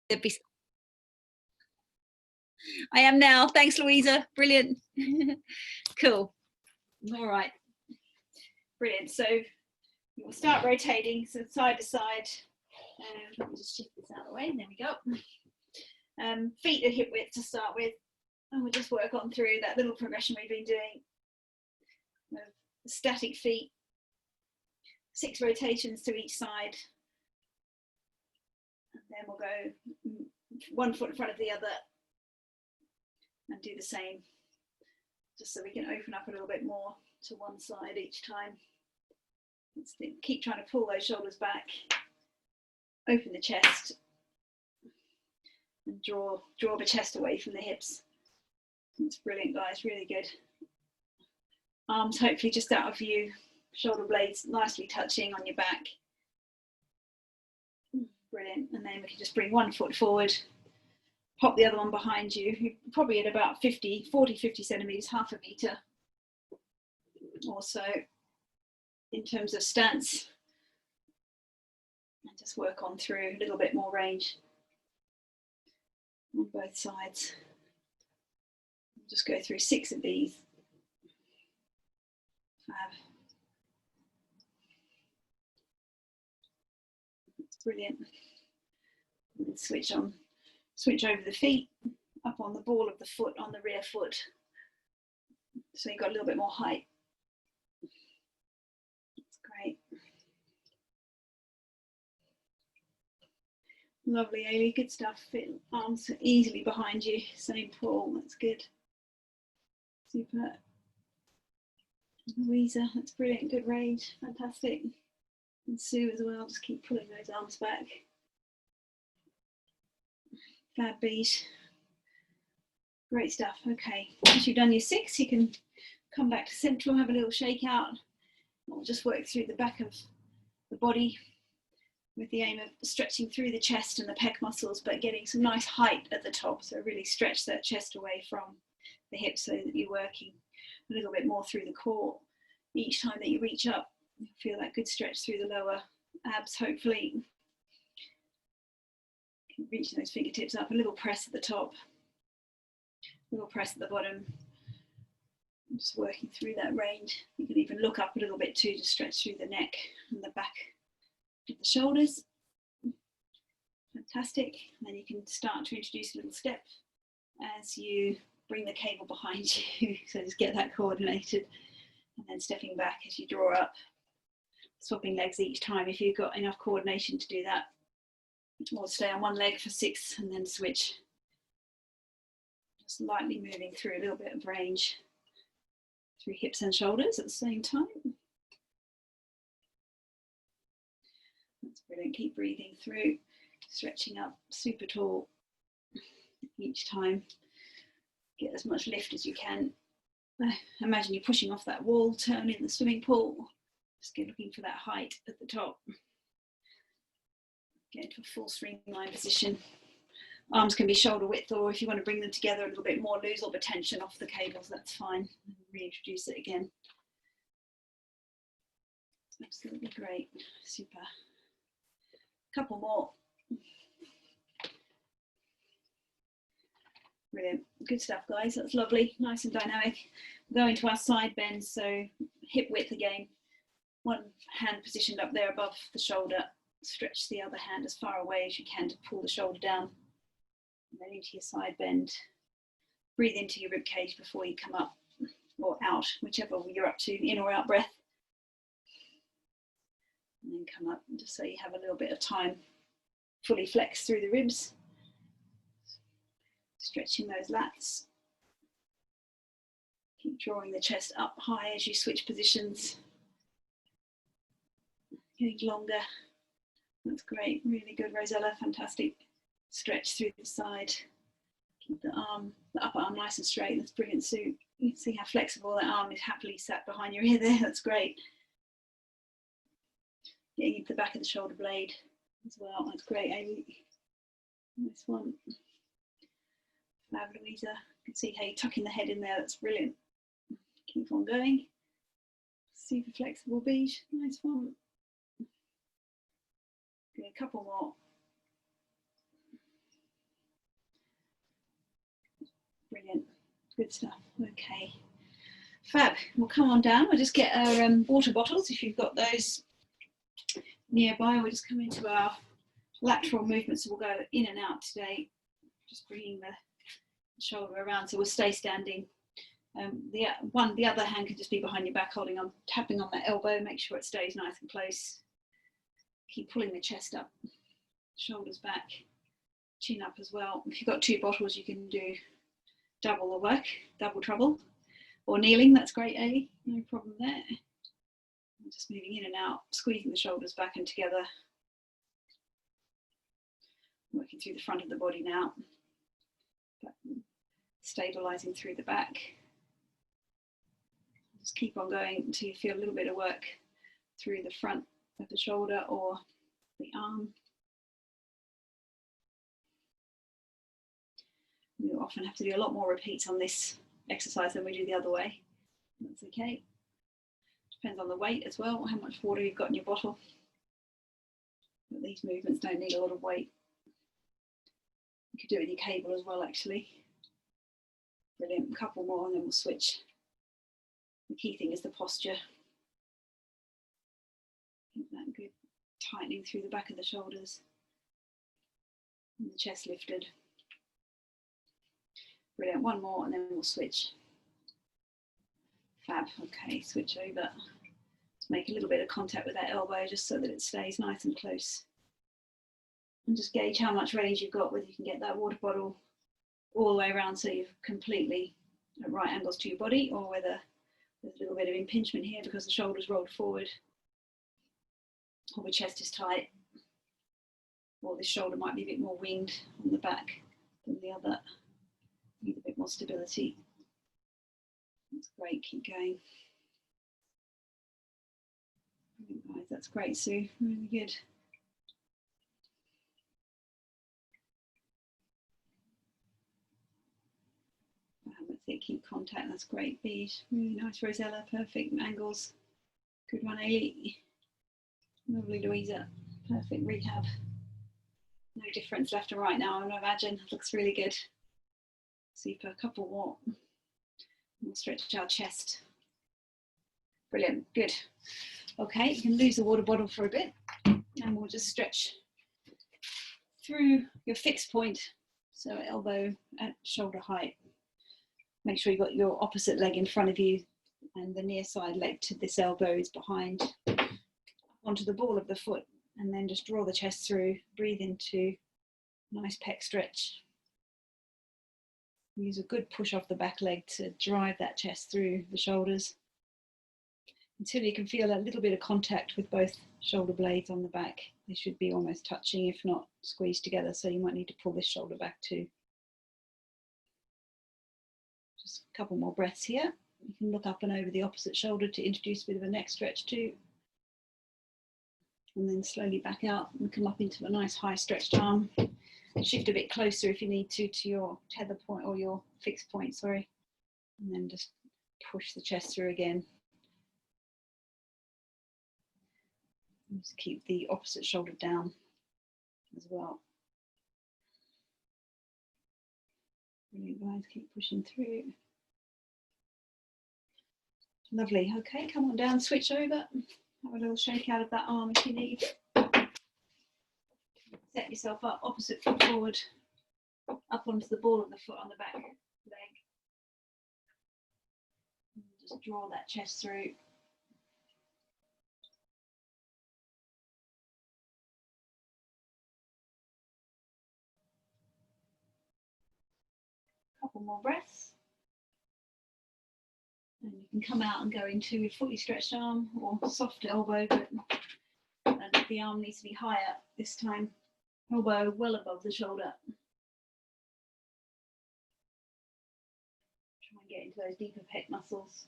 there'd be. I am now. Thanks, Louisa. Brilliant. Cool. All right. Brilliant. So we'll start rotating, so side to side. Let me just shift this out of the way. There we go. Feet at hip width to start with, and we'll just work on through that little progression we've been doing. Static feet, 6 rotations to each side, and then we'll go 1 foot in front of the other and do the same, just so we can open up a little bit more to one side each time. Let's keep trying to pull those shoulders back, open the chest, and draw the chest away from the hips. It's brilliant, guys, really good. Arms hopefully just out of view, shoulder blades nicely touching on your back. Brilliant. And then we can just bring 1 foot forward, pop the other one behind you. You're probably at about 40, 50 centimeters, half a meter or so in terms of stance. And just work on through a little bit more range on both sides. We'll just go through 6 of these. Fab. That's brilliant. Switch over the feet, up on the ball of the foot, on the rear foot. So you've got a little bit more height. That's great. Lovely, Ailey, good stuff. Fit arms easily behind you. Same pull, that's good. Super. Louisa, that's brilliant, good range, fantastic. And Sue as well, just keep pulling those arms back. Fab beat. Great stuff. Okay, once you've done your 6, you can come back to central, have a little shake out. We'll just work through the back of the body with the aim of stretching through the chest and the pec muscles, but getting some nice height at the top. So really stretch that chest away from the hips so that you're working a little bit more through the core. Each time that you reach up, you feel that good stretch through the lower abs, hopefully. Reaching those fingertips up, a little press at the top, a little press at the bottom. Just working through that range. You can even look up a little bit too to stretch through the neck and the back of the shoulders. Fantastic. And then you can start to introduce a little step as you bring the cable behind you. So just get that coordinated. And then stepping back as you draw up, swapping legs each time if you've got enough coordination to do that. Or stay on one leg for 6 and then switch. Just lightly moving through a little bit of range through hips and shoulders at the same time. That's brilliant. Keep breathing through, stretching up, super tall each time. Get as much lift as you can. Imagine you're pushing off that wall, turn in the swimming pool. Just looking for that height at the top. Get into a full streamline position. Arms can be shoulder width, or if you want to bring them together a little bit more, lose all the tension off the cables, that's fine. Reintroduce it again. Absolutely great. Super. Couple more. Brilliant. Good stuff, guys. That's lovely. Nice and dynamic. We'll go into our side bends, so hip width again. One hand positioned up there above the shoulder. Stretch the other hand as far away as you can to pull the shoulder down. And then into your side bend. Breathe into your rib cage before you come up or out, whichever you're up to, in or out breath. And then come up, just so you have a little bit of time. Fully flex through the ribs. Stretching those lats. Keep drawing the chest up high as you switch positions. Getting longer. That's great, really good, Rosella, fantastic. Stretch through the side. Keep the upper arm nice and straight. That's brilliant, Sue. You can see how flexible that arm is happily sat behind your ear there. That's great. Getting into the back of the shoulder blade as well. That's great, Amy. Nice one. Fab, Louisa. You can see how you're tucking the head in there. That's brilliant. Keep on going. Super flexible beat. Nice one. Good, a couple more. Good stuff. Okay. Fab. We'll come on down. We'll just get our water bottles if you've got those nearby. We'll just come into our lateral movements. So we'll go in and out today. Just bringing the shoulder around, so we'll stay standing. The other hand can just be behind your back, holding on, tapping on that elbow. Make sure it stays nice and close. Keep pulling the chest up, shoulders back, chin up as well. If you've got two bottles, you can do double the work, double trouble, or kneeling. That's great, Ailey. No problem there. Just moving in and out, squeezing the shoulders back and together. Working through the front of the body now. Stabilizing through the back. Just keep on going until you feel a little bit of work through the front of the shoulder or the arm. We often have to do a lot more repeats on this exercise than we do the other way. That's okay. Depends on the weight as well, how much water you've got in your bottle. But these movements don't need a lot of weight. You could do it with your cable as well, actually. Brilliant. A couple more and then we'll switch. The key thing is the posture. Keep that good tightening through the back of the shoulders and the chest lifted. Brilliant. One more and then we'll switch. Fab. Okay, switch over. Let's make a little bit of contact with that elbow just so that it stays nice and close. And just gauge how much range you've got, whether you can get that water bottle all the way around so you're completely at right angles to your body, or whether there's a little bit of impingement here because the shoulder's rolled forward, or the chest is tight, or this shoulder might be a bit more winged on the back than the other. Need a bit more stability. That's great, keep going. Brilliant, guys, that's great, Sue, really good. Keep contact, that's great, Bead. Really nice, Rosella, perfect angles. Good one, Ailey. Lovely, Louisa. Perfect rehab. No difference left and right now, I imagine. Looks really good. Super, a couple more. We'll stretch our chest. Brilliant, good. Okay, you can lose the water bottle for a bit and we'll just stretch through your fixed point. So elbow at shoulder height. Make sure you've got your opposite leg in front of you and the near side leg to this elbow is behind onto the ball of the foot, and then just draw the chest through, breathe into nice pec stretch. Use a good push off the back leg to drive that chest through the shoulders until you can feel a little bit of contact with both shoulder blades on the back. They should be almost touching, if not squeezed together, so you might need to pull this shoulder back too. Just a couple more breaths here. You can look up and over the opposite shoulder to introduce a bit of a neck stretch too. And then slowly back out and come up into a nice high stretched arm. Shift a bit closer if you need to your tether point or your fixed point, sorry. And then just push the chest through again. And just keep the opposite shoulder down as well. Brilliant, guys, keep pushing through. Lovely, okay, come on down, switch over. Have a little shake out of that arm if you need. Set yourself up, opposite foot forward, up onto the ball of the foot on the back leg. Just draw that chest through. Couple more breaths. And you can come out and go into a fully stretched arm or soft elbow, but the arm needs to be higher this time. Elbow well above the shoulder. Try and get into those deeper pec muscles.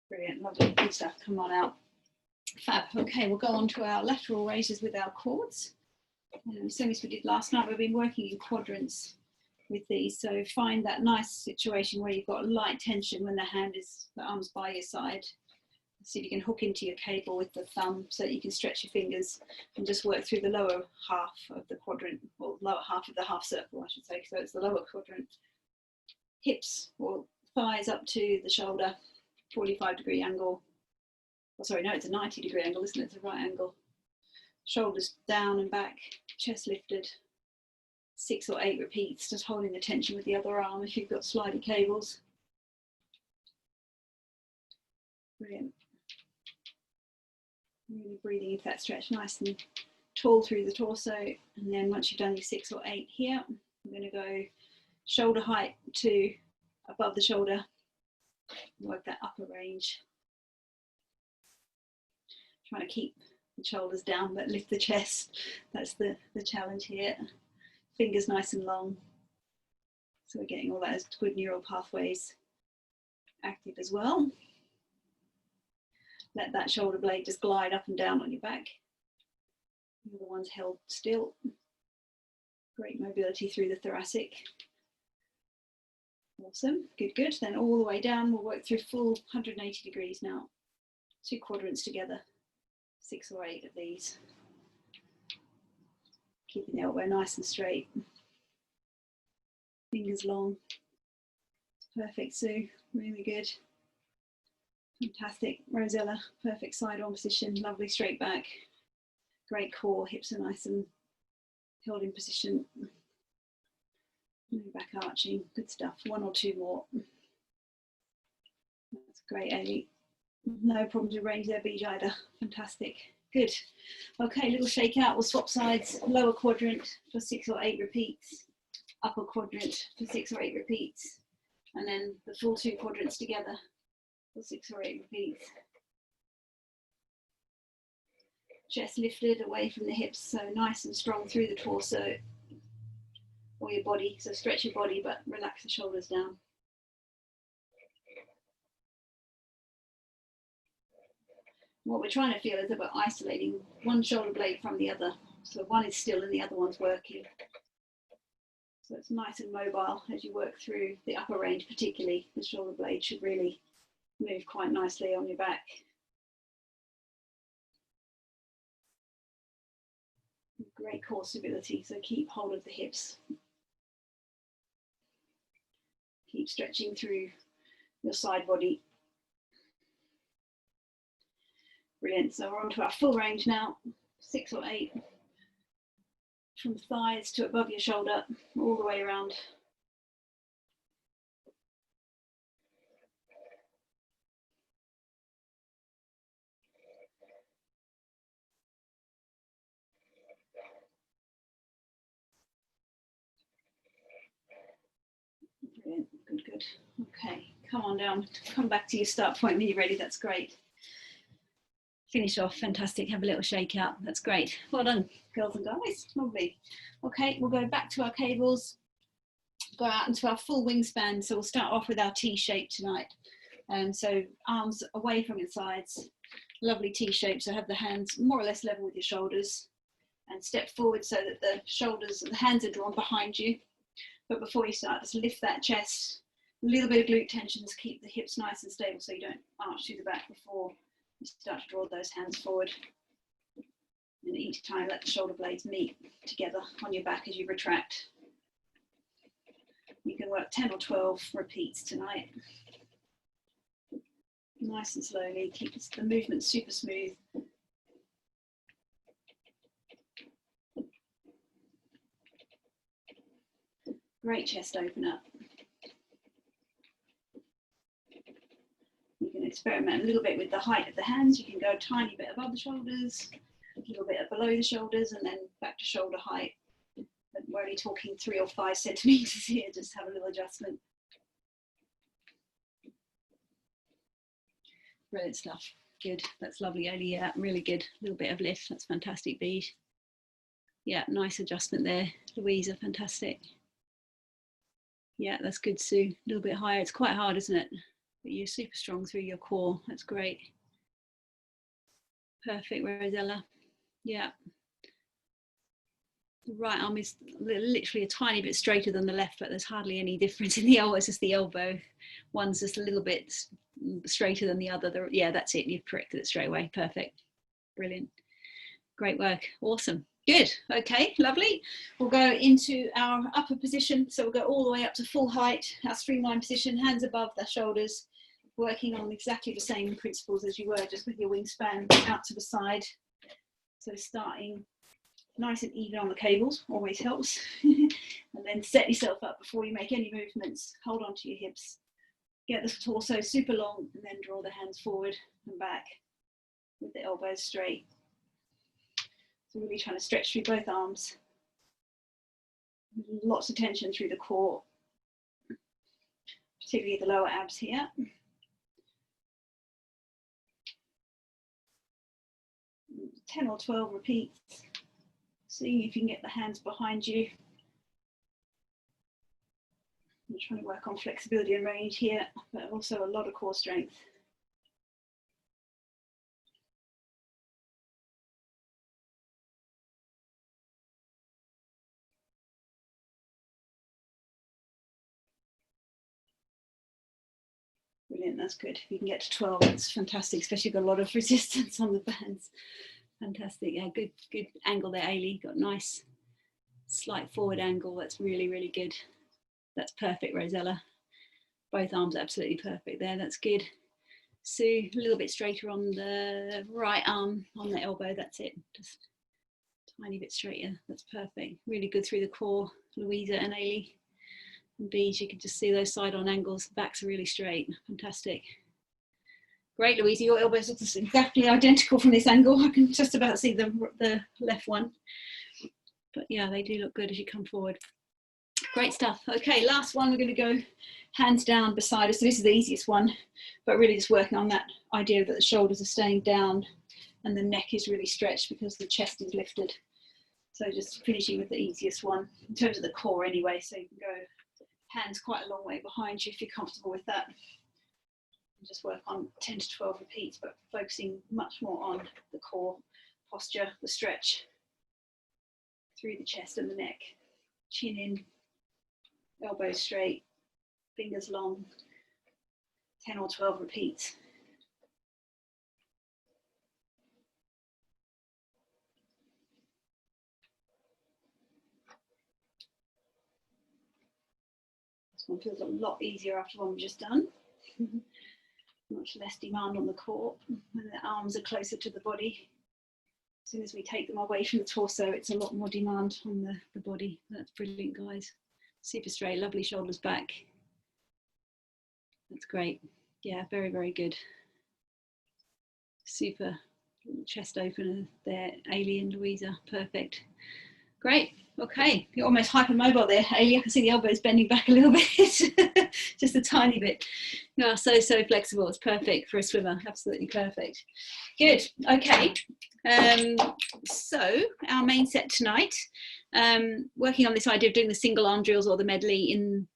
Brilliant, lovely, good stuff. Come on out. Fab. Okay, we'll go on to our lateral raises with our quads. Same as we did last night, we've been working in quadrants with these. So find that nice situation where you've got light tension when the arm's by your side. See if you can hook into your cable with the thumb so that you can stretch your fingers and just work through the lower half of the quadrant, or lower half of the half circle, I should say. So it's the lower quadrant. Hips or thighs up to the shoulder, 45-degree angle. Oh, sorry, no, it's a 90-degree angle, isn't it? It's a right angle. Shoulders down and back, chest lifted. 6 or 8 repeats, just holding the tension with the other arm if you've got slidey cables. Brilliant. Really breathing into that stretch, nice and tall through the torso. And then once you've done your 6 or 8 here, I'm going to go shoulder height to above the shoulder. Work that upper range. Trying to keep the shoulders down but lift the chest. That's the challenge here. Fingers nice and long. So we're getting all those good neural pathways active as well. Let that shoulder blade just glide up and down on your back. The other one's held still. Great mobility through the thoracic. Awesome, good, good. Then all the way down, we'll work through full 180 degrees now. 2 quadrants together, 6 or 8 of these. Keeping the elbow nice and straight. Fingers long. Perfect, Sue, really good. Fantastic, Rosella, perfect side on position, lovely straight back. Great core, hips are nice and held in position. Back arching, good stuff. 1 or 2 more. That's great, Ellie. No problems with range there, Beej, either. Fantastic, good. Okay, little shake out. We'll swap sides. Lower quadrant for 6 or 8 repeats. Upper quadrant for 6 or 8 repeats. And then the full 2 quadrants together for 6 or 8 repeats. Chest lifted away from the hips, so nice and strong through the torso or your body. So stretch your body, but relax the shoulders down. What we're trying to feel is about isolating one shoulder blade from the other. So one is still and the other one's working. So it's nice and mobile as you work through the upper range, particularly. The shoulder blade should really move quite nicely on your back. Great core stability, so keep hold of the hips. Keep stretching through your side body. Brilliant, so we're on to our full range now, 6 or 8. From thighs to above your shoulder, all the way around. Brilliant, good, good. Okay, come on down, come back to your start point when you're ready, that's great. Finish off, fantastic, have a little shake out, that's great. Well done, girls and guys, lovely. Okay, we'll go back to our cables, go out into our full wingspan. So we'll start off with our T shape tonight. So arms away from your sides, lovely T shape. So have the hands more or less level with your shoulders and step forward so that the shoulders and the hands are drawn behind you. But before you start, just lift that chest, a little bit of glute tension to keep the hips nice and stable so you don't arch through the back before you start to draw those hands forward. And each time let the shoulder blades meet together on your back as you retract. You can work 10 or 12 repeats tonight. Nice and slowly, keep the movement super smooth. Great chest opener. You can experiment a little bit with the height of the hands. You can go a tiny bit above the shoulders, a little bit below the shoulders, and then back to shoulder height. But we're only talking 3 or 5 centimeters here, just have a little adjustment. Brilliant stuff. Good. That's lovely, Oli. Yeah, really good. A little bit of lift. That's fantastic, Beej. Yeah, nice adjustment there. Louisa, fantastic. Yeah, that's good, Sue. A little bit higher. It's quite hard, isn't it? But you're super strong through your core. That's great. Perfect, Rosella. Yeah. The right arm is literally a tiny bit straighter than the left, but there's hardly any difference in the elbow. It's just the elbow. One's just a little bit straighter than the other. Yeah, that's it. You've corrected it straight away. Perfect. Brilliant. Great work. Awesome. Good. Okay, lovely. We'll go into our upper position. So we'll go all the way up to full height, our streamline position, hands above the shoulders, working on exactly the same principles as you were, just with your wingspan out to the side. So starting nice and even on the cables, always helps. And then set yourself up before you make any movements. Hold on to your hips. Get the torso super long and then draw the hands forward and back with the elbows straight. So really trying to stretch through both arms. Lots of tension through the core, particularly the lower abs here. Ten or 12 repeats. Seeing if you can get the hands behind you. I'm trying to work on flexibility and range here, but also a lot of core strength. Brilliant, that's good. If you can get to 12, that's fantastic, especially if you've got a lot of resistance on the bands. Fantastic, yeah, good angle there, Ailey. Got nice slight forward angle. That's really, really good. That's perfect, Rosella. Both arms absolutely perfect there. That's good. Sue, a little bit straighter on the right arm, on the elbow. That's it. Just a tiny bit straighter. That's perfect. Really good through the core, Louisa and Ailey. And Bees, you can just see those side on angles. Backs are really straight. Fantastic. Great, Louisa. Your elbows look exactly identical from this angle. I can just about see the left one. But yeah, they do look good as you come forward. Great stuff. Okay, last one, we're going to go hands down beside us. So this is the easiest one, but really just working on that idea that the shoulders are staying down and the neck is really stretched because the chest is lifted. So just finishing with the easiest one in terms of the core anyway. So you can go hands quite a long way behind you if you're comfortable with that. And just work on 10 to 12 repeats, but focusing much more on the core posture, the stretch through the chest and the neck. Chin in, elbows straight, fingers long, 10 or 12 repeats. This one feels a lot easier after one we've just done. Much less demand on the core, and the arms are closer to the body. As soon as we take them away from the torso, it's a lot more demand on the body. That's brilliant, guys. Super straight, lovely shoulders back. That's great. Yeah, very, very good. Super chest opener there, Ailey and Louisa. Perfect. Great. Okay, you're almost hypermobile there, Ailey. I can see the elbows bending back a little bit, just a tiny bit. You are so flexible. It's perfect for a swimmer. Absolutely perfect. Good. Okay. So our main set tonight, working on this idea of doing the single arm drills or the medley in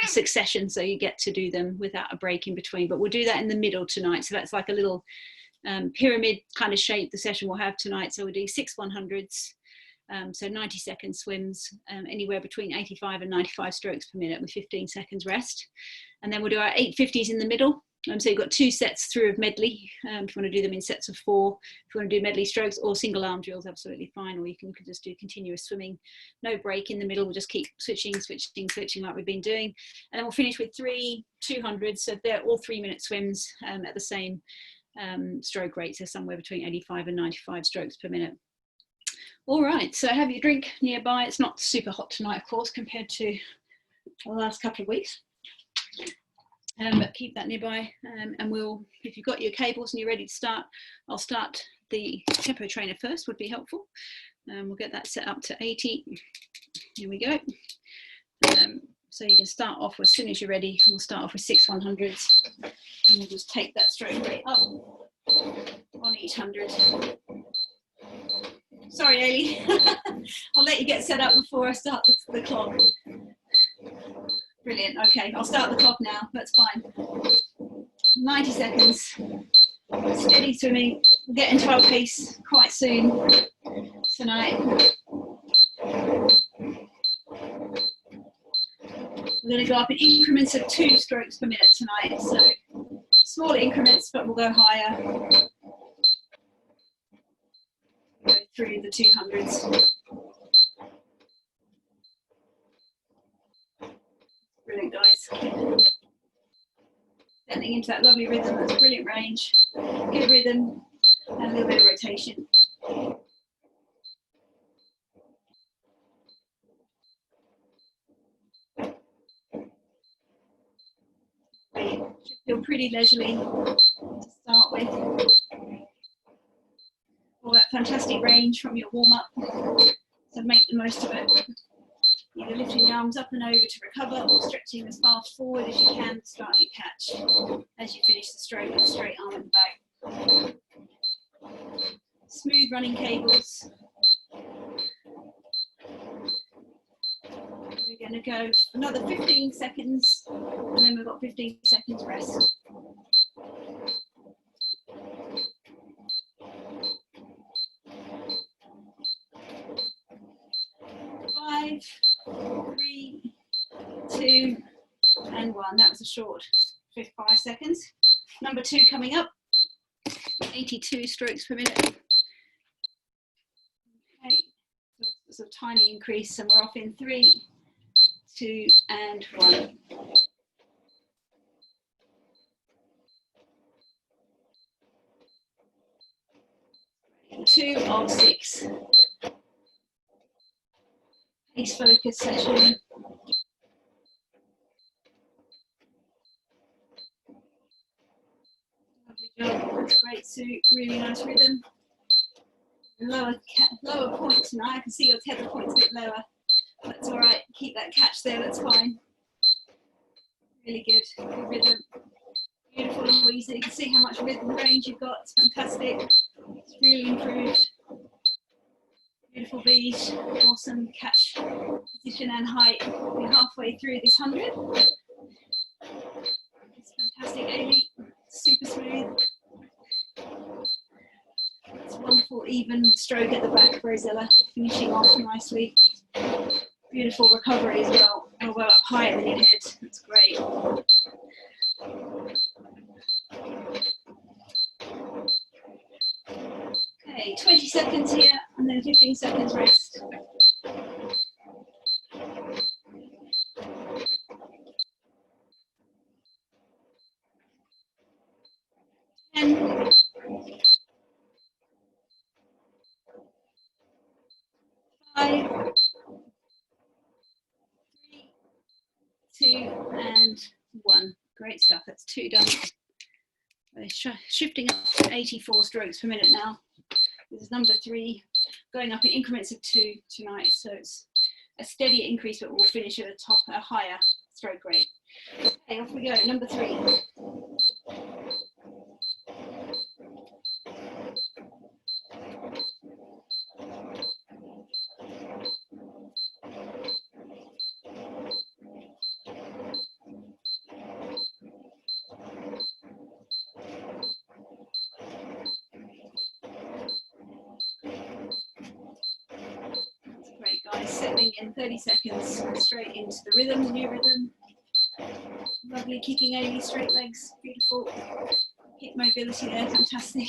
succession, so you get to do them without a break in between. But we'll do that in the middle tonight. So that's like a little pyramid kind of shape the session we'll have tonight. So we'll do 6 100s. So 90-second swims, anywhere between 85 and 95 strokes per minute with 15 seconds rest. And then we'll do our 850s in the middle. So you've got 2 sets through of medley. If you want to do them in sets of 4, if you want to do medley strokes or single arm drills, absolutely fine. Or you can just do continuous swimming, no break in the middle. We'll just keep switching like we've been doing. And then we'll finish with 3 200s. So they're all 3-minute swims at the same stroke rate. So somewhere between 85 and 95 strokes per minute. All right, so have your drink nearby. It's not super hot tonight, of course, compared to the last couple of weeks. But keep that nearby, and we'll, if you've got your cables and you're ready to start, I'll start the tempo trainer first, would be helpful. We'll get that set up to 80. Here we go. So you can start off as soon as you're ready. We'll start off with 6 100s, and we'll just take that stroke rate up on each 100. Sorry, Ailey. I'll let you get set up before I start the clock. Brilliant. Okay, I'll start the clock now. That's fine. 90 seconds. Steady swimming. We'll get into our pace quite soon tonight. go up in increments of 2 strokes per minute tonight. So smaller increments, but we'll go higher. Go through the 200s. Brilliant, guys. Settling into that lovely rhythm. That's brilliant range. Good rhythm and a little bit of rotation. Should feel pretty leisurely to start with. All that fantastic range from your warm-up, so make the most of it. Either lifting the arms up and over to recover or stretching as far forward as you can to start your catch as you finish the stroke with a straight arm in the back. Smooth running cables. We're going to go another 15 seconds and then we've got 15 seconds rest. 5, 3, 2, and 1. That was a short 5 seconds. Number 2 coming up. 82 strokes per minute. Okay, so it's a tiny increase, and we're off in 3, 2, and 1. 2 of 6. Pace focus session. Lovely job. Great suit. Really nice rhythm. Lower point tonight. I can see your tether point's a bit lower. That's all right. Keep that catch there. That's fine. Really good. Good rhythm. Beautiful and easy. You can see how much rhythm range you've got. It's fantastic. It's really improved. Beautiful beat. Awesome catch position and height. We're halfway through this 100. It's fantastic, Amy. Super smooth. It's a wonderful even stroke at the back, Rosella. Finishing off nicely. Beautiful recovery as well. Oh, well up higher than your head. That's great. Okay, 20 seconds here and then 15 seconds rest. 10, 5, 3, 2, and 1. Great stuff. That's 2 done. We're shifting up to 84 strokes per minute now. This is number 3, going up in increments of 2 tonight. So it's a steady increase, but we'll finish at a higher stroke rate. Okay, off we go. Number 3. Great, guys. Settling in 30 seconds straight into the rhythm, the new rhythm. Lovely, keeping Amy straight legs. Beautiful. Hip mobility there, fantastic.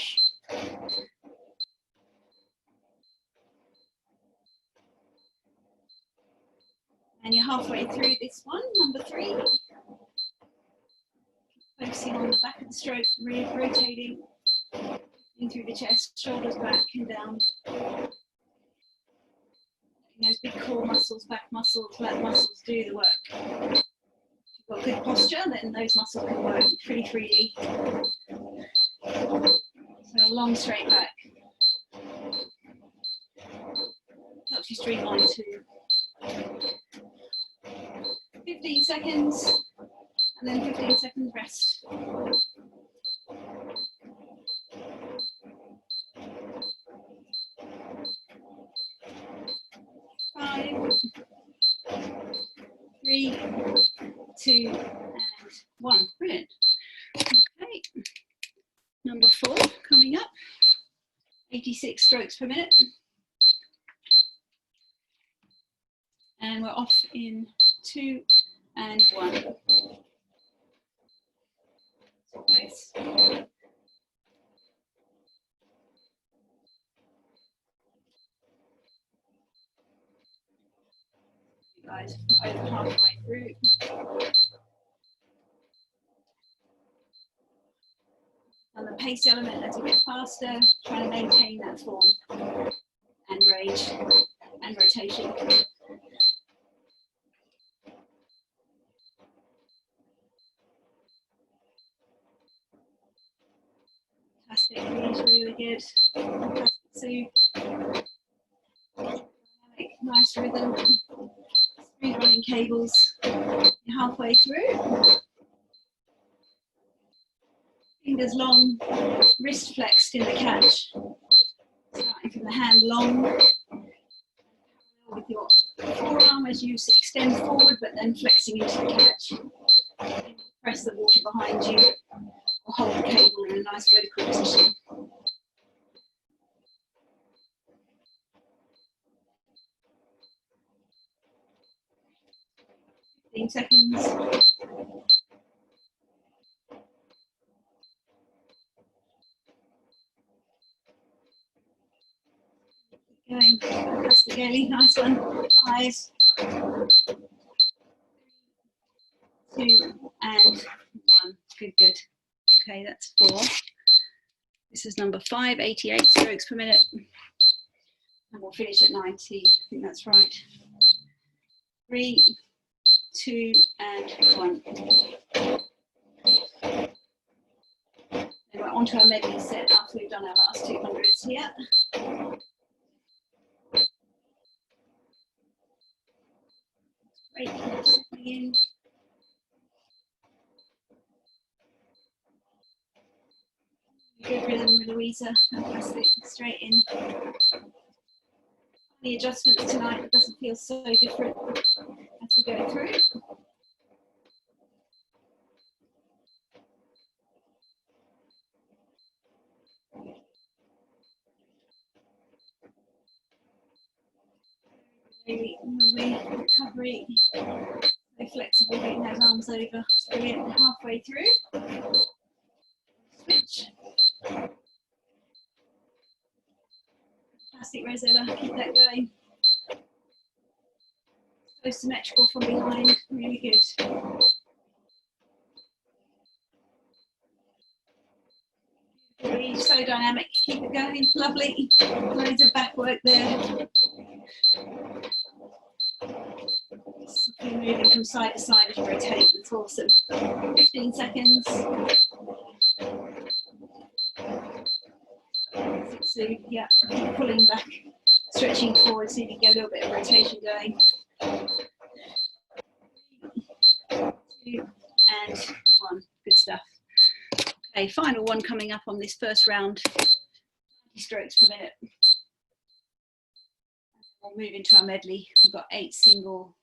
And you're halfway through this one, number 3. Focusing on the back of the stroke, rotating in through the chest, shoulders back and down. Those big core muscles, back muscles, lat muscles do the work. If you've got good posture, then those muscles can work pretty freely. So a long straight back. Helps you streamline too. 15 seconds, and then 15 seconds rest. 5, 3, 2, and 1. Brilliant. Okay. Number 4 coming up. 86 strokes per minute. And we're off in 2, and 1. Nice. Guys, over halfway through. And the pace element as you get faster, trying to maintain that form and range and rotation. Fantastic, really good. Fantastic, nice rhythm. Speed running cables. You're halfway through. Fingers long, wrist flexed in the catch. Starting from the hand long. With your forearm as you extend forward, but then flexing into the catch. Press the water behind you, or hold the cable in a nice vertical position. 15 seconds. Going, fantastic, Ellie, nice one. Eyes. 2 and 1. Good, good. Okay, that's 4. This is number 5, 88 strokes per minute. And we'll finish at 90. I think that's right. 3, 2, and 1. Then we're on to our medley set after we've done our last 200s here. Great, settling in. Good rhythm with Louisa, fantastic, straight in. The adjustments tonight, it doesn't feel so different as we go through. Recovery, so flexible, getting those arms over, it's brilliant, halfway through. Switch. Fantastic, Rosella, keep that going. So symmetrical from behind, really good. Really so dynamic, keep it going, lovely. Loads of back work there. Moving from side to side as you rotate, that's awesome. 15 seconds. So yeah, keep pulling back, stretching forward so you can get a little bit of rotation going. 2 and 1, good stuff. Okay, final one coming up on this first round, 90 strokes per minute. We'll move into our medley. We've got 8 single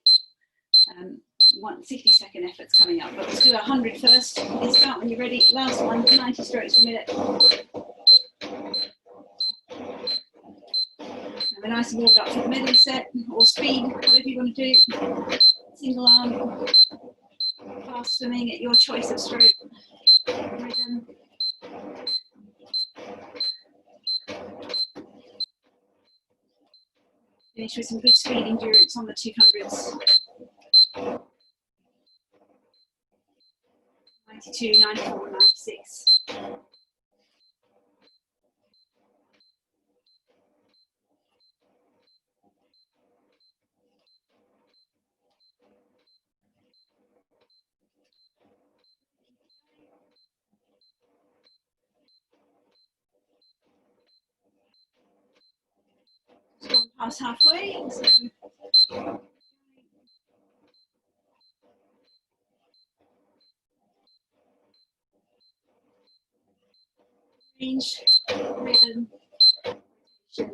60-second efforts coming up, but let's do 100 first. You start when you're ready. Last one, 90 strokes per minute. Have a nice warmed up for the medley set, or speed, whatever you want to do. Single arm, fast swimming at your choice of stroke, rhythm. Finish with some good speed endurance on the 200s. 92, 94, 96. Gone past halfway. So range, rhythm, 3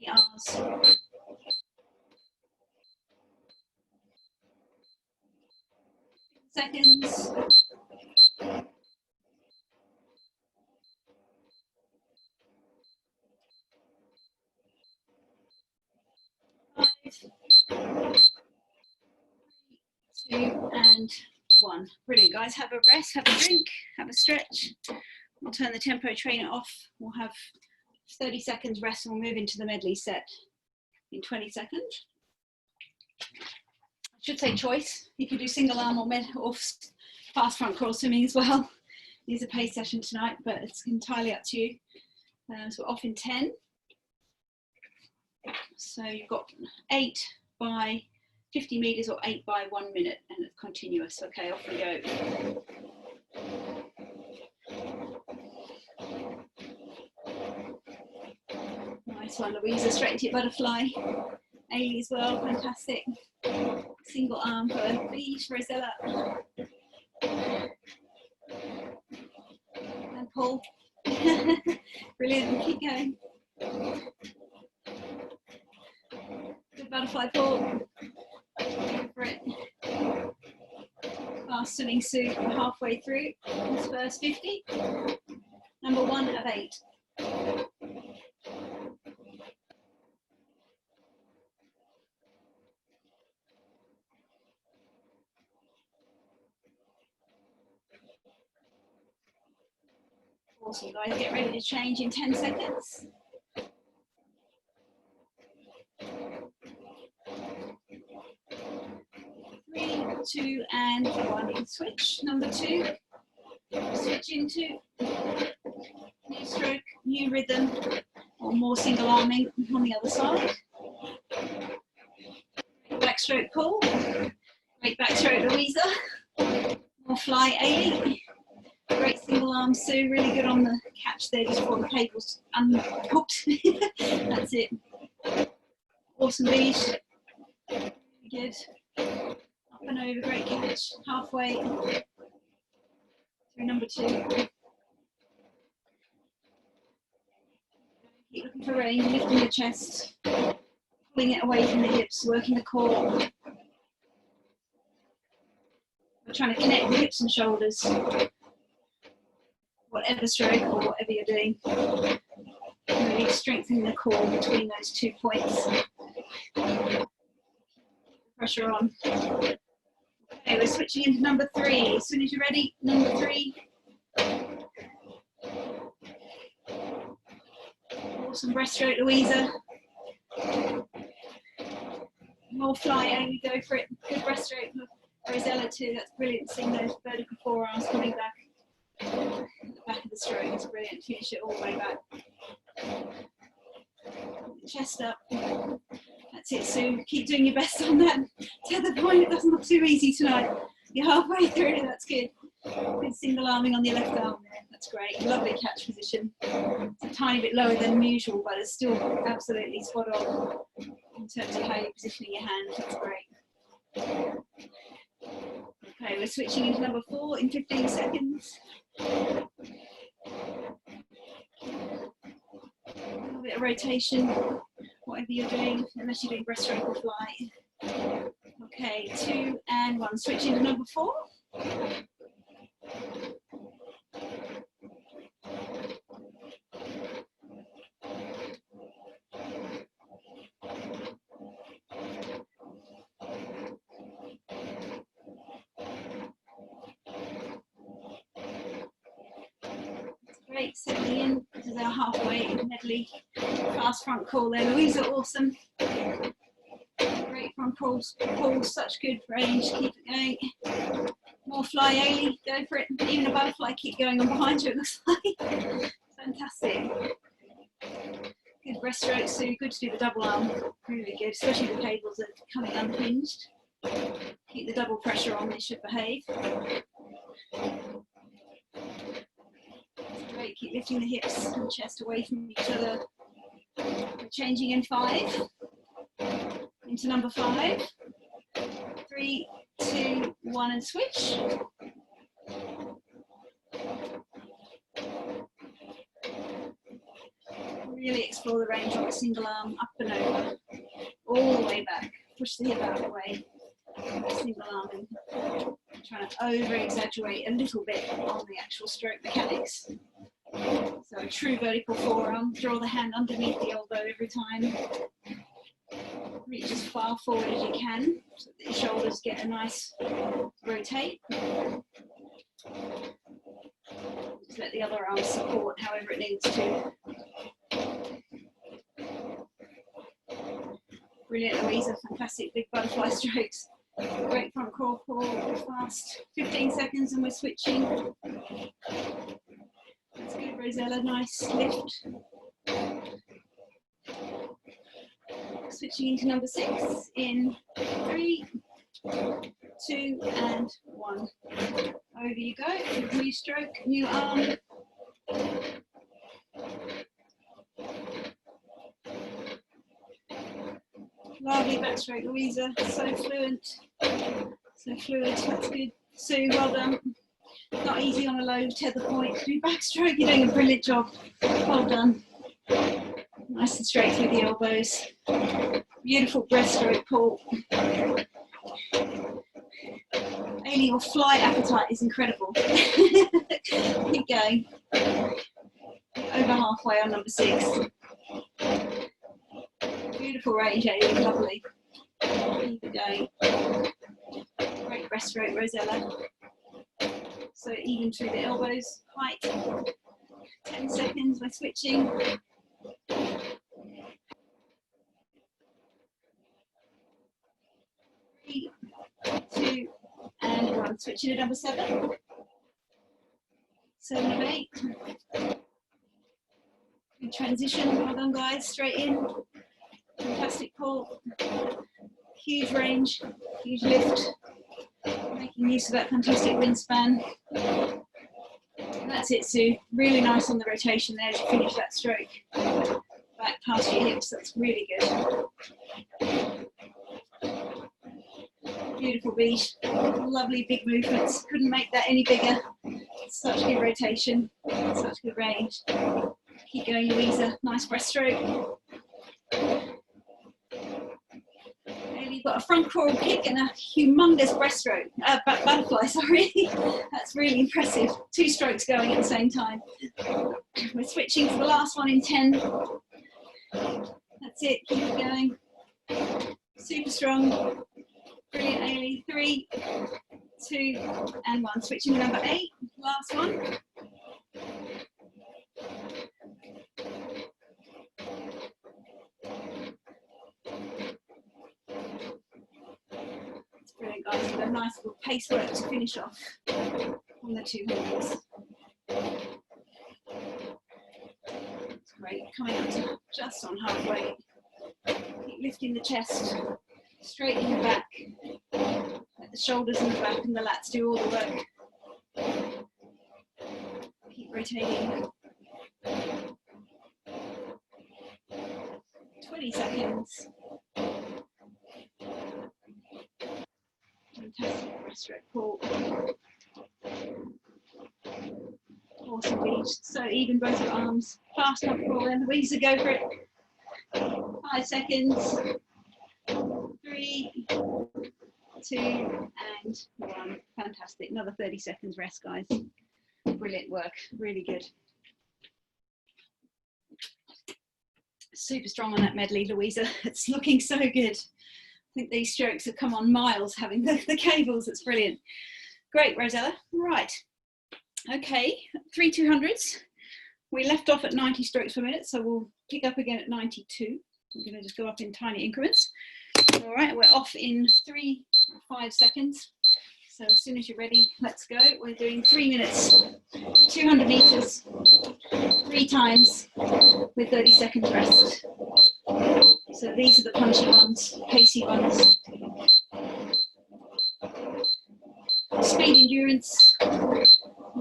R's. Seconds. 5, 4, 2 and 1. Brilliant, guys. Have a rest, have a drink, have a stretch. We'll turn the tempo trainer off. We'll have 30 seconds rest and we'll move into the medley set in 20 seconds. I should say choice. You could do single arm or fast front crawl swimming as well. It is a pace session tonight, but it's entirely up to you. So we're off in 10. So you've got 8 by 50 meters or 8 by 1 minute, and it's continuous. Okay, off we go. Nice one, Louisa, straight into your butterfly. Ailey as well, fantastic. Single arm for Beach, Rosella. And Paul. Brilliant, keep going. Good butterfly, Paul. Go for it. Fast swimming Sue, we're halfway through this first 50. Number 1 of 8. Awesome, guys, get ready to change in 10 seconds. 3, 2 and 1. Switch. Number 2. Switch into new stroke, new rhythm, or more single arming on the other side. Backstroke pull. Great backstroke Louisa. More fly Ailey. Great single arm Sue. Really good on the catch there just before the cable's unhooked. That's it. Awesome Beach. Good. Up and over, great catch. Halfway through number 2. Keep looking for range, lifting the chest, pulling it away from the hips, working the core. We're trying to connect the hips and shoulders, whatever stroke or whatever you're doing. Really strengthening the core between those 2 points. Pressure on. Okay, we're switching into number 3. As soon as you're ready, number 3. Awesome breaststroke, Louisa. More fly, Amy, go for it. Good breaststroke, Rosella too. That's brilliant. Seeing those vertical forearms coming back. The back of the stroke, it's brilliant. Finish it all the way back. Chest up. That's it, Sue. Keep doing your best on that tether point. It doesn't look too easy tonight. You're halfway through, that's good. Good single arming on the left arm there. That's great. Lovely catch position. It's a tiny bit lower than usual, but it's still absolutely spot on in terms of how you're positioning your hands. That's great. Okay, we're switching into number 4 in 15 seconds. A little bit of rotation, whatever you're doing, unless you're doing breaststroke or fly. Okay, 2 and 1. Switch into number 4. Great, settling in. This is our halfway medley. Fast front call there. Louisa, awesome. Great front calls, such good range. Keep it going. More fly, Ailey. Go for it. Even a butterfly keep going on behind you, it looks like. Fantastic. Good breaststroke, Sue. Good to do the double arm. Really good, especially the cables that are coming unhinged. Keep the double pressure on, they should behave. Great, keep lifting the hips and chest away from each other. We're changing in 5. Into number 5. 3, 2, 1 and switch. Really explore the range on the single arm, up and over, all the way back. Push the hip out of the way. Single arm and trying to over exaggerate a little bit on the actual stroke mechanics. So a true vertical forearm, draw the hand underneath the elbow every time. Reach as far forward as you can so that your shoulders get a nice rotate. Just let the other arm support however it needs to. Brilliant, Louisa. Fantastic big butterfly strokes. Great front crawl pull, fast. 15 seconds and we're switching. That's good, Rosella. Nice lift. Switching into number 6 in 3, 2, and 1. Over you go. New stroke, new arm. Lovely backstroke, Louisa. So fluent. So fluid. That's good. Sue, well done. Not easy on a low tether point to do backstroke. You're doing a brilliant job. Well done. Nice and straight through the elbows. Beautiful breaststroke pull. Ailey, your flight appetite is incredible. Keep going. Over halfway on number 6. Beautiful range, Ailey, lovely. Keep it going. Great breaststroke, Rosella. So even through the elbows, height. 10 seconds, we're switching. 3, 2, and 1. Switching to number 7. 7 and 8. Good transition. Well done, guys. Straight in. Fantastic pull. Huge range. Huge lift. Making use of that fantastic wind span. And that's it, Sue. Really nice on the rotation there as you finish that stroke. Back past your hips. That's really good. Beautiful beat. Lovely big movements. Couldn't make that any bigger. Such good rotation. Such good range. Keep going, Louisa. Nice breaststroke. And you've got a front crawl kick and a humongous breaststroke. Butterfly, sorry. That's really impressive. 2 strokes going at the same time. We're switching for the last one in 10. That's it. Keep it going. Super strong. Brilliant, Ailey. 3, 2, and 1. Switching to number 8. Last one. That's brilliant, guys. Got a nice little pace work to finish off on the 200s. That's great. Coming up to just on halfway. Keep lifting the chest. Straighten the back. Let the shoulders and the back and the lats do all the work. Keep rotating. 20 seconds. Fantastic breaststroke pull. Awesome beat. So even both your arms. Fast up pull in. Louisa, go for it. 5 seconds. 3, 2, and 1. Fantastic. Another 30 seconds rest, guys. Brilliant work. Really good. Super strong on that medley, Louisa. It's looking so good. I think these strokes have come on miles having the cables. It's brilliant. Great, Rosella. Right. Okay, 3 200s. We left off at 90 strokes per minute, so we'll pick up again at 92. We're going to just go up in tiny increments. All right, we're off in 3 or 5 seconds. So as soon as you're ready, let's go. We're doing 3 minutes, 200 meters, 3 times with 30 seconds rest. So these are the punchy ones, pacey ones. Speed endurance, we're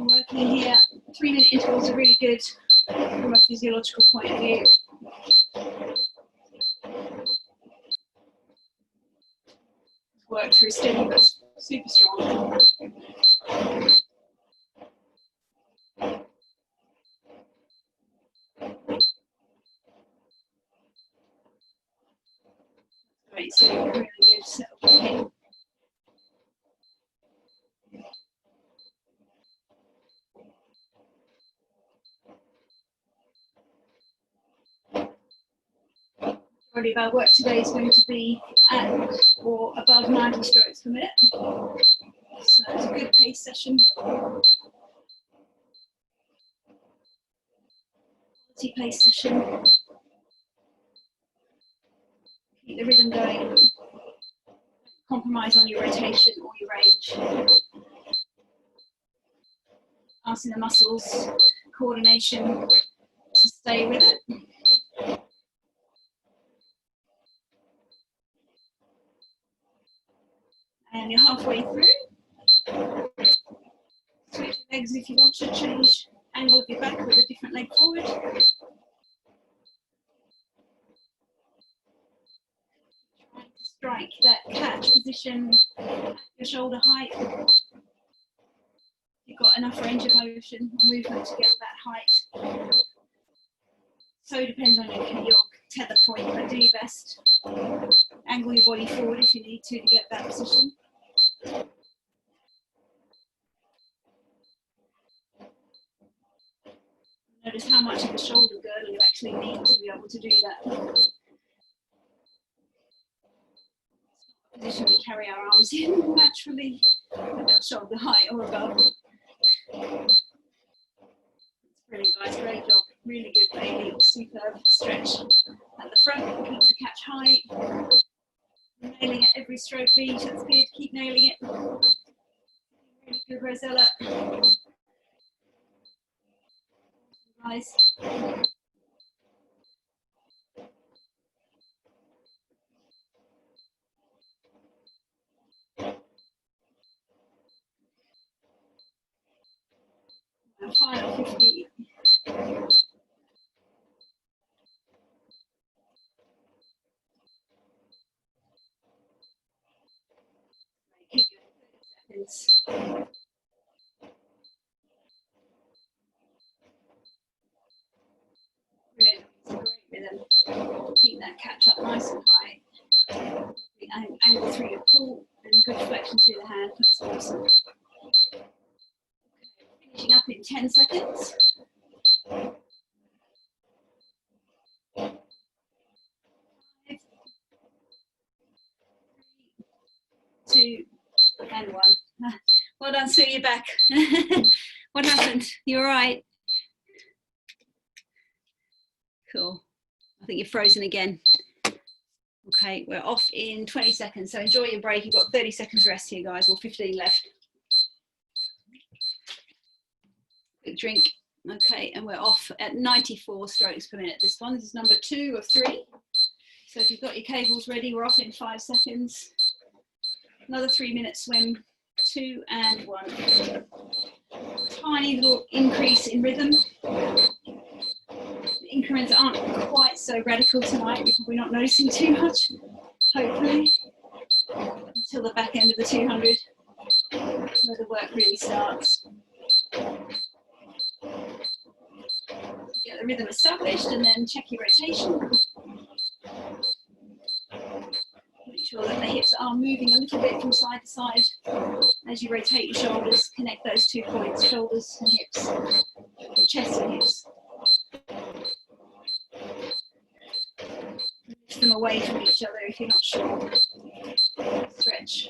working here. 3-minute intervals are really good from a physiological point of view. Work through stimulus, super strong. Great, so really good. Settle back in. Majority of our work today is going to be at or above 90 strokes per minute. So it's a good pace session. Quality pace session. Keep the rhythm going. Compromise on your rotation or your range. Asking the muscles, coordination to stay with it. And you're halfway through. Switch your legs if you want to change angle of your back with a different leg forward. Trying to strike that catch position at your shoulder height. You've got enough range of motion or movement to get that height. So depends on your tether point, but do your best. Angle your body forward if you need to get that position. Notice how much of the shoulder girdle you actually need to be able to do that. Position we carry our arms in naturally, about shoulder height or above. That's brilliant, guys. Great job. Really good baby. Superb stretch at the front. Keep the catch high. Nailing it every stroke beat. That's good. Keep nailing it. Really good, Rosella. Guys. 5 or 50. Keep going 30 seconds. Brilliant. It's a great rhythm. Keep that catch up nice and high. Angle through your pull and good flexion through the hand. That's awesome. Okay, finishing up in 10 seconds. 5, 3, 2, and 1. Well done, Sue, you're back. What happened? You all right? Cool. I think you're frozen again. Okay, we're off in 20 seconds, so enjoy your break. You've got 30 seconds rest here, guys, or 15 left. Quick drink. Okay, and we're off at 94 strokes per minute. This one, this is number 2 of 3. So if you've got your cables ready, we're off in 5 seconds. Another 3-minute swim, 2 and 1. Tiny little increase in rhythm. The increments aren't quite so radical tonight. You're probably not noticing too much, hopefully, until the back end of the 200, where the work really starts. Get the rhythm established and then check your rotation. Make sure that the hips are moving a little bit from side to side as you rotate your shoulders. Connect those 2 points, shoulders and hips, chest and hips. Lift them away from each other if you're not sure. Stretch.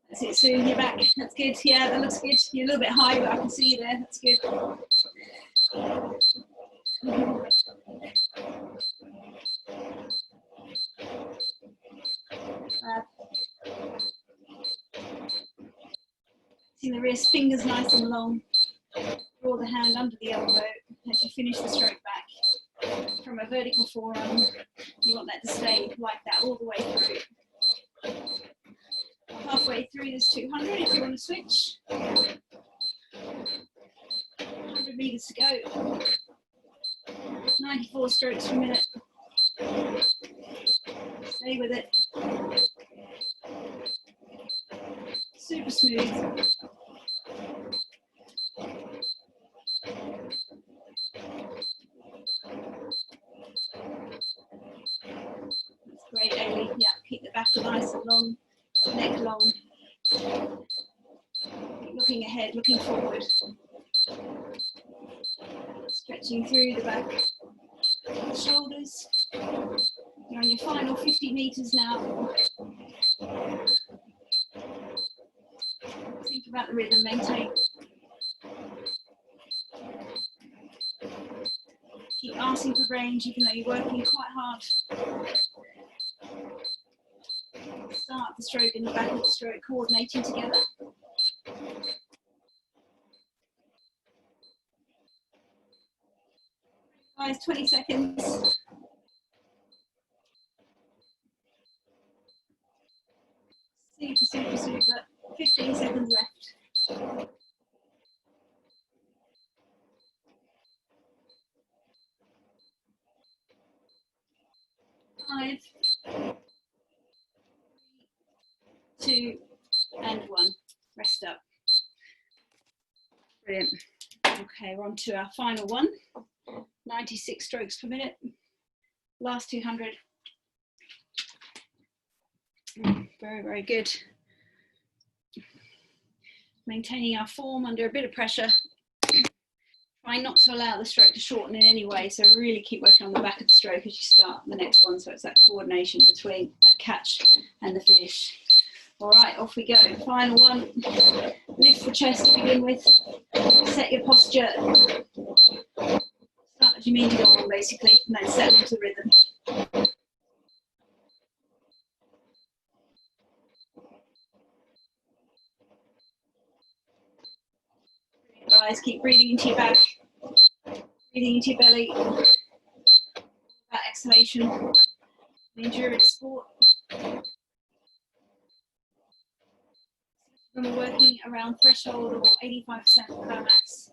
That's it, Sue, you're back. That's good. Yeah, that looks good. You're a little bit high, but I can see you there. That's good. See the wrist, fingers nice and long. Draw the hand under the elbow as you finish the stroke back. From a vertical forearm, you want that to stay like that all the way through. Halfway through this 200 if you want to switch. 100 meters to go. 94 strokes per minute. Stay with it. Super smooth. looking ahead, looking forward. Stretching through the back, the shoulders. You're on your final 50 meters now. Think about the rhythm, maintain. Keep asking for range, even though you're working quite hard. Start the stroke and the back of the stroke coordinating together. Guys, 20 seconds. Super, super, super. 15 seconds left. 5, 2, and 1. Rest up. Brilliant. Okay, we're on to our final one. 96 strokes per minute. Last 200. Very, very good. Maintaining our form under a bit of pressure. Try not to allow the stroke to shorten in any way, so really keep working on the back of the stroke as you start the next one, so it's that coordination between that catch and the finish. All right, off we go. Final one. Lift the chest to begin with. Set your posture. Start as you mean to go on, basically, and then settle into the rhythm. Guys, keep breathing into your back, breathing into your belly. That exhalation, the endurance sport. When we're working around threshold or 85% of our max.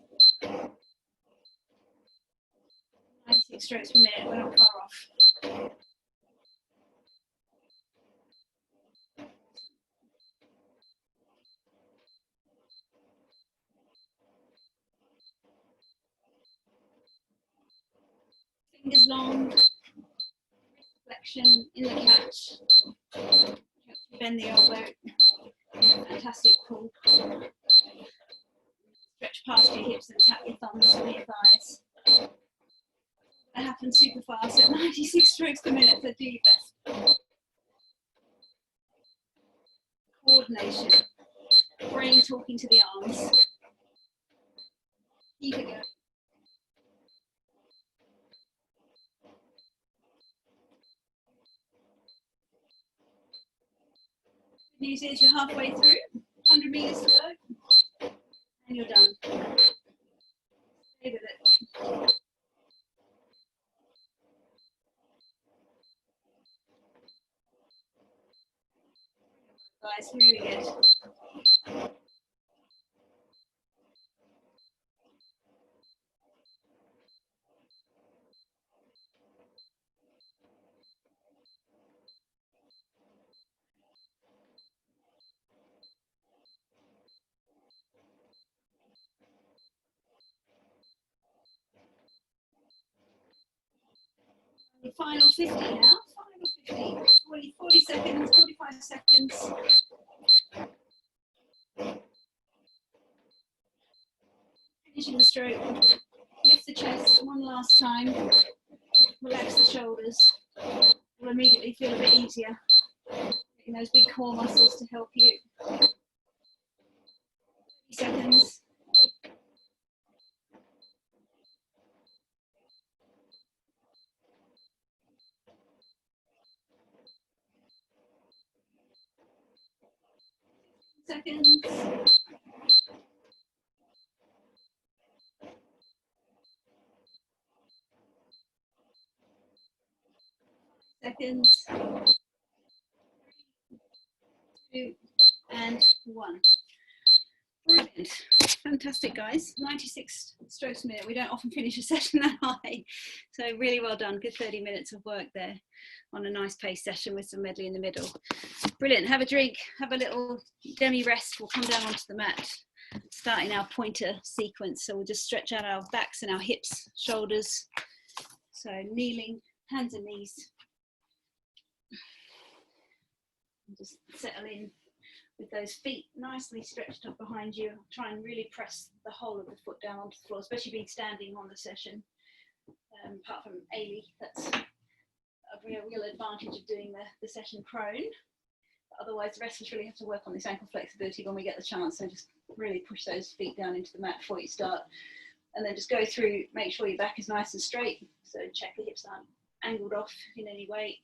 96 strokes per minute, we're not far off. Fingers long, flexion in the catch. Bend the elbow. Fantastic pull. Stretch past your hips and tap your thumbs and your thighs. That happens super fast at 96 strokes per minute, so do your best. Coordination. Brain talking to the arms. Keep it going. Good news is you're halfway through, 100 meters to go, and you're done. Stay with it. Guys, really good. The final 50 now, final 50, 40 seconds, 45 seconds. Finishing the stroke, lift the chest one last time, relax the shoulders. You'll immediately feel a bit easier, getting those big core muscles to help you. 30 seconds. Seconds. Seconds. 2 and 1. Brilliant. Fantastic, guys. 96 strokes a minute. We don't often finish a session that high. So really well done. Good 30 minutes of work there on a nice pace session with some medley in the middle. Brilliant. Have a drink, have a little demi rest. We'll come down onto the mat, starting our pointer sequence. So we'll just stretch out our backs and our hips, shoulders. So kneeling, hands and knees. Just settle in. with those feet nicely stretched up behind you. Try and really press the whole of the foot down onto the floor, especially being standing on the session. Apart from Ailey, that's a real advantage of doing the session prone. But otherwise, the rest of us really have to work on this ankle flexibility when we get the chance. So just really push those feet down into the mat before you start. And then just go through, make sure your back is nice and straight. So check the hips aren't angled off in any way.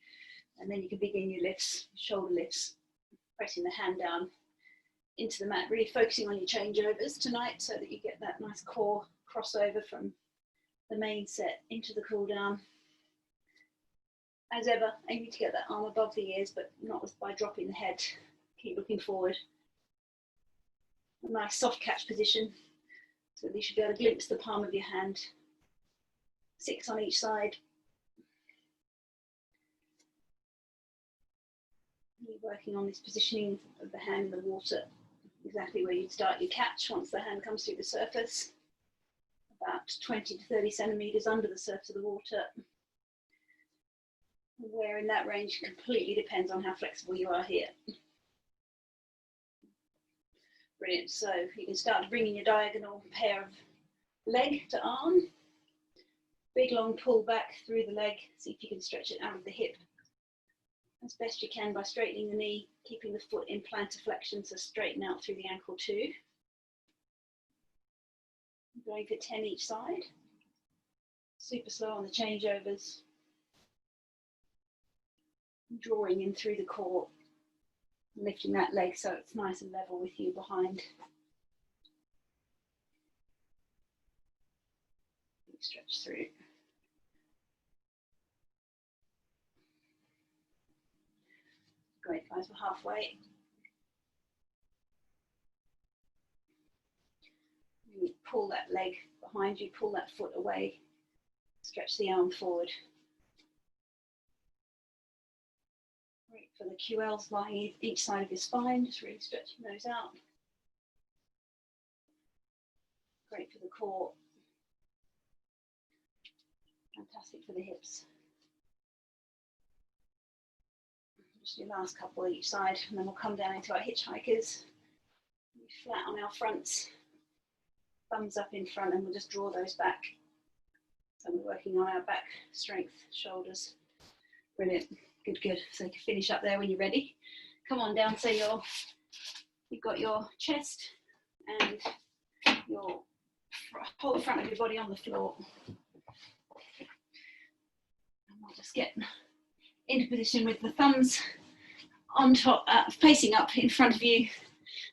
And then you can begin your lifts, shoulder lifts, pressing the hand down into the mat, really focusing on your changeovers tonight so that you get that nice core crossover from the main set into the cool down. As ever, aiming to get that arm above the ears, but not by dropping the head. Keep looking forward. A nice soft catch position, so that you should be able to glimpse the palm of your hand. 6 on each side. You're working on this positioning of the hand in the water, exactly where you'd start your catch once the hand comes through the surface. About 20 to 30 centimeters under the surface of the water. Where in that range completely depends on how flexible you are here. Brilliant. So you can start bringing your diagonal pair of leg to arm. Big long pull back through the leg. See if you can stretch it out of the hip as best you can by straightening the knee, keeping the foot in plantar flexion, so straighten out through the ankle too. Going for 10 each side. Super slow on the changeovers. Drawing in through the core, lifting that leg so it's nice and level with you behind. Stretch through. Great, guys, we're halfway. You pull that leg behind you, pull that foot away, stretch the arm forward. Great for the QLs lying each side of your spine, just really stretching those out. Great for the core. Fantastic for the hips. Just your last couple each side, and then we'll come down into our hitchhikers. Flat on our fronts, thumbs up in front, and we'll just draw those back. So we're working on our back strength, shoulders. Brilliant, good, good. So you can finish up there when you're ready. Come on down, so you've got your chest and your whole front of your body on the floor. And we'll just get into position with the thumbs on top, facing up in front of you,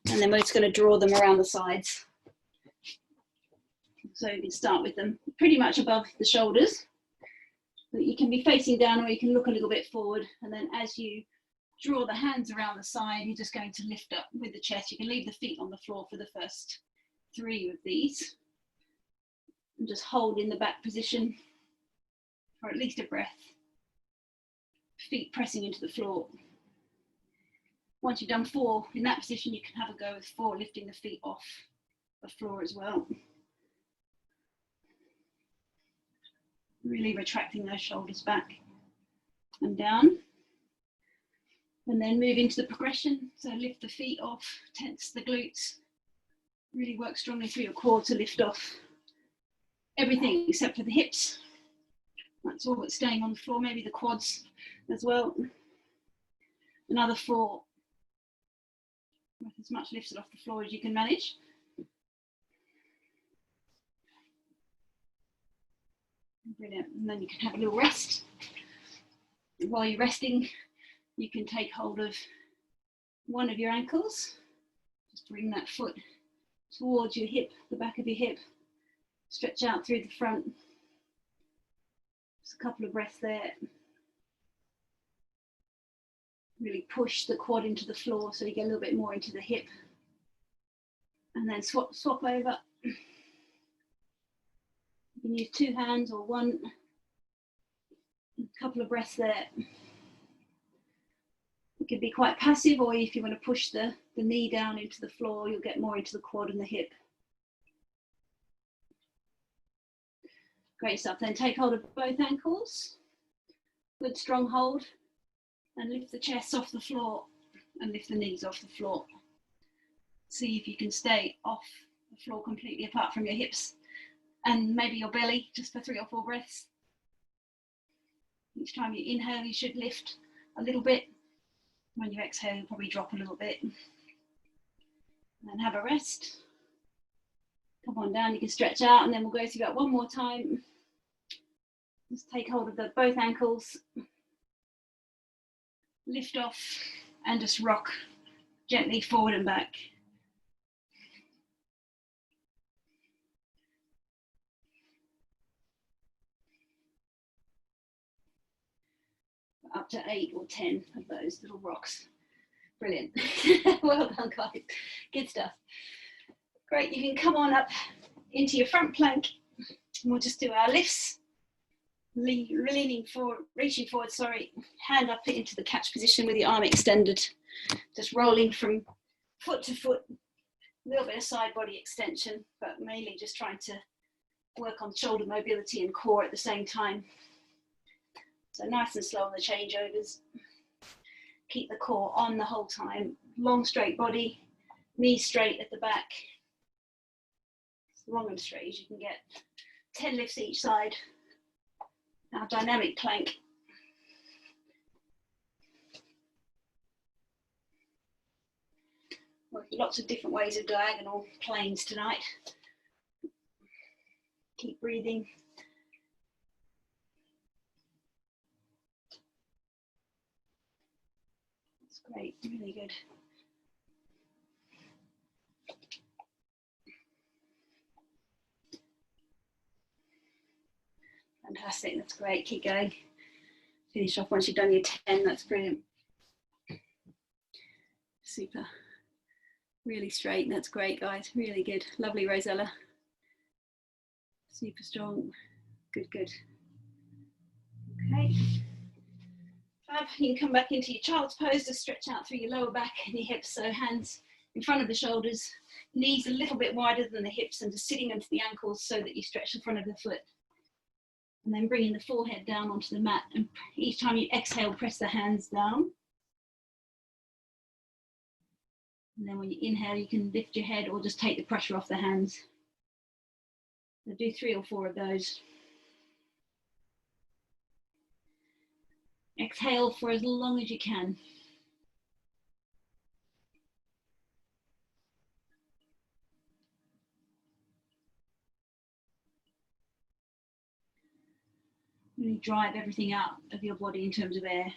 and then we're just going to draw them around the sides. So you can start with them pretty much above the shoulders, but you can be facing down or you can look a little bit forward, and then as you draw the hands around the side, you're just going to lift up with the chest. You can leave the feet on the floor for the first 3 of these and just hold in the back position for at least a breath. Feet pressing into the floor. Once you've done 4 in that position, you can have a go with 4, lifting the feet off the floor as well. Really retracting those shoulders back and down. And then move into the progression. So lift the feet off, tense the glutes. Really work strongly through your core to lift off everything except for the hips. That's all that's staying on the floor, maybe the quads as well. Another 4. With as much lifted off the floor as you can manage. Brilliant. And then you can have a little rest. While you're resting, you can take hold of one of your ankles. Just bring that foot towards your hip, the back of your hip. Stretch out through the front. Just a couple of breaths there. Really push the quad into the floor so you get a little bit more into the hip. And then swap over. You can use 2 hands or 1. A couple of breaths there. It can be quite passive, or if you want to push the knee down into the floor, you'll get more into the quad and the hip. Great stuff. Then take hold of both ankles. Good strong hold. And lift the chest off the floor and lift the knees off the floor. See if you can stay off the floor completely apart from your hips and maybe your belly, just for 3 or 4 breaths. Each time you inhale, you should lift a little bit. When you exhale, you'll probably drop a little bit. And then have a rest. Come on down, you can stretch out, and then we'll go through that one more time. Just take hold of both ankles. Lift off and just rock gently forward and back. Up to 8 or 10 of those little rocks. Brilliant. Well done, guys. Good stuff. Great, you can come on up into your front plank, and we'll just do our lifts. Leaning forward, reaching forward, sorry, hand up into the catch position with your arm extended. Just rolling from foot to foot, a little bit of side body extension, but mainly just trying to work on shoulder mobility and core at the same time. So nice and slow on the changeovers. Keep the core on the whole time. Long straight body, knees straight at the back. As long and straight as you can get. 10 lifts each side. Now dynamic plank. Lots of different ways of diagonal planes tonight. Keep breathing. That's great, really good. Fantastic, that's great, keep going. Finish off once you've done your 10, that's brilliant. Super. Really straight, that's great, guys, really good. Lovely, Rosella. Super strong, good, good. Okay. Fab, you can come back into your child's pose, just stretch out through your lower back and your hips, so hands in front of the shoulders, knees a little bit wider than the hips, and just sitting onto the ankles so that you stretch the front of the foot. And then bringing the forehead down onto the mat, and each time you exhale, press the hands down. And then when you inhale, you can lift your head or just take the pressure off the hands. So do 3 or 4 of those. Exhale for as long as you can. Really drive everything out of your body in terms of air.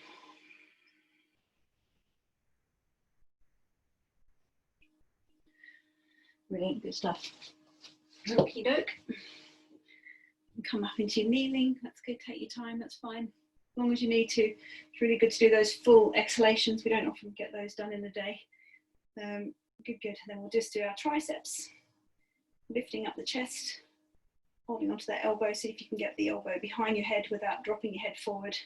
Brilliant, good stuff. Okie doke. Come up into kneeling, that's good, take your time, that's fine. As long as you need to. It's really good to do those full exhalations. We don't often get those done in a day. Good, good. Then we'll just do our triceps. Lifting up the chest, holding onto that elbow. See if you can get the elbow behind your head without dropping your head forward.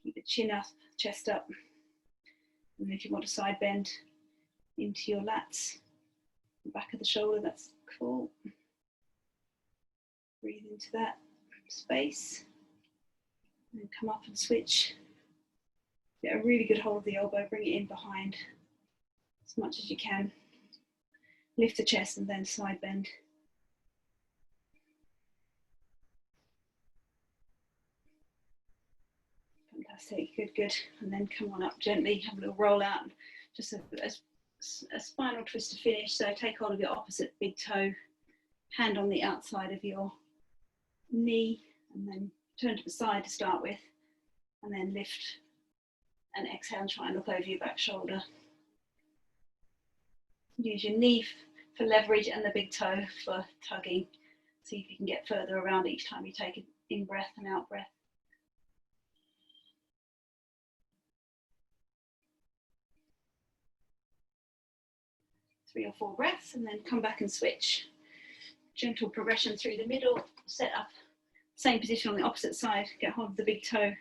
Keep the chin up, chest up. And then if you want to side bend into your lats, the back of the shoulder, that's cool. Breathe into that space. And then come up and switch. Get a really good hold of the elbow, bring it in behind as much as you can. Lift the chest and then side bend. Fantastic, good, good. And then come on up gently, have a little roll out. Just a spinal twist to finish. So take hold of your opposite big toe, hand on the outside of your knee, and then turn to the side to start with, and then lift and exhale and try and look over your back shoulder. Use your knee for leverage and the big toe for tugging. See if you can get further around each time you take an in breath and out breath. Three or 4 breaths, and then come back and switch. Gentle progression through the middle, set up, same position on the opposite side, get hold of the big toe,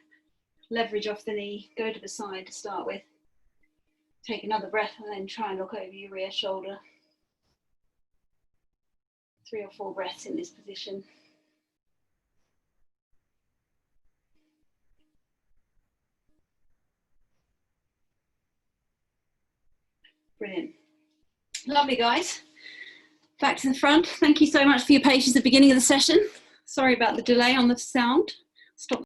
leverage off the knee, go to the side to start with. Take another breath and then try and look over your rear shoulder. 3 or 4 breaths in this position. Brilliant. Lovely, guys. Back to the front. Thank you so much for your patience at the beginning of the session. Sorry about the delay on the sound. Stop.